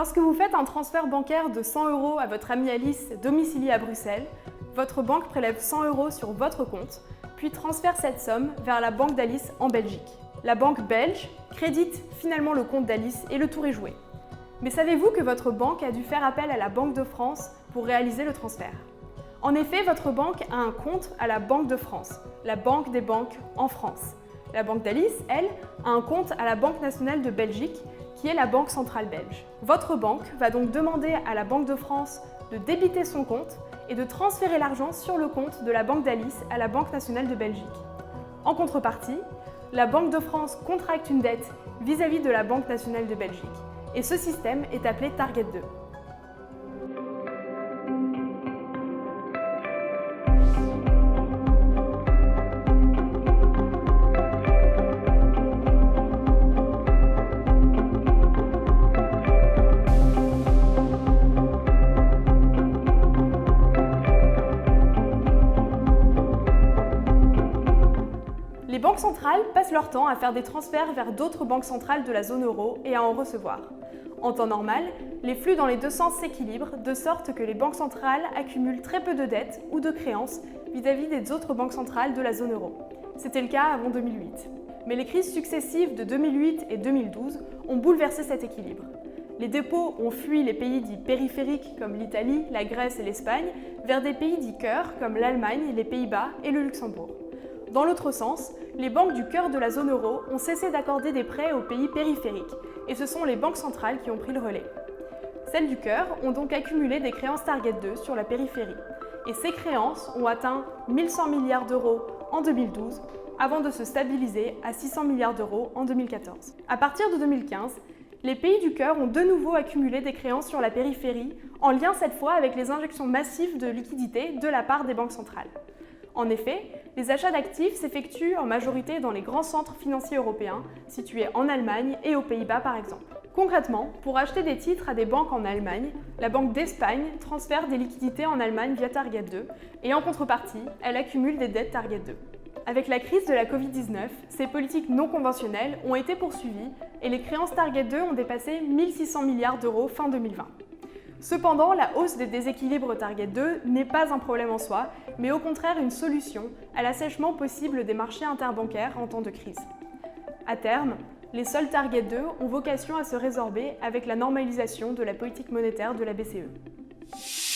Lorsque vous faites un transfert bancaire de 100 € à votre amie Alice domiciliée à Bruxelles, votre banque prélève 100 € sur votre compte, puis transfère cette somme vers la banque d'Alice en Belgique. La banque belge crédite finalement le compte d'Alice et le tour est joué. Mais savez-vous que votre banque a dû faire appel à la Banque de France pour réaliser le transfert? En effet, votre banque a un compte à la Banque de France, la banque des banques en France. La banque d'Alice, elle, a un compte à la Banque nationale de Belgique, qui est la Banque centrale belge. Votre banque va donc demander à la Banque de France de débiter son compte et de transférer l'argent sur le compte de la Banque d'Alice à la Banque nationale de Belgique. En contrepartie, la Banque de France contracte une dette vis-à-vis de la Banque nationale de Belgique. Et ce système est appelé Target 2. Les banques centrales passent leur temps à faire des transferts vers d'autres banques centrales de la zone euro et à en recevoir. En temps normal, les flux dans les deux sens s'équilibrent de sorte que les banques centrales accumulent très peu de dettes ou de créances vis-à-vis des autres banques centrales de la zone euro. C'était le cas avant 2008. Mais les crises successives de 2008 et 2012 ont bouleversé cet équilibre. Les dépôts ont fui les pays dits périphériques comme l'Italie, la Grèce et l'Espagne vers des pays dits cœurs comme l'Allemagne, les Pays-Bas et le Luxembourg. Dans l'autre sens, les banques du cœur de la zone euro ont cessé d'accorder des prêts aux pays périphériques et ce sont les banques centrales qui ont pris le relais. Celles du cœur ont donc accumulé des créances Target 2 sur la périphérie et ces créances ont atteint 1100 milliards d'euros en 2012 avant de se stabiliser à 600 milliards d'euros en 2014. À partir de 2015, les pays du cœur ont de nouveau accumulé des créances sur la périphérie en lien cette fois avec les injections massives de liquidités de la part des banques centrales. En effet, les achats d'actifs s'effectuent en majorité dans les grands centres financiers européens, situés en Allemagne et aux Pays-Bas par exemple. Concrètement, pour acheter des titres à des banques en Allemagne, la Banque d'Espagne transfère des liquidités en Allemagne via Target 2 et en contrepartie, elle accumule des dettes Target 2. Avec la crise de la Covid-19, ces politiques non conventionnelles ont été poursuivies et les créances Target 2 ont dépassé 1600 milliards d'euros fin 2020. Cependant, la hausse des déséquilibres Target 2 n'est pas un problème en soi, mais au contraire une solution à l'assèchement possible des marchés interbancaires en temps de crise. À terme, les seuls Target 2 ont vocation à se résorber avec la normalisation de la politique monétaire de la BCE.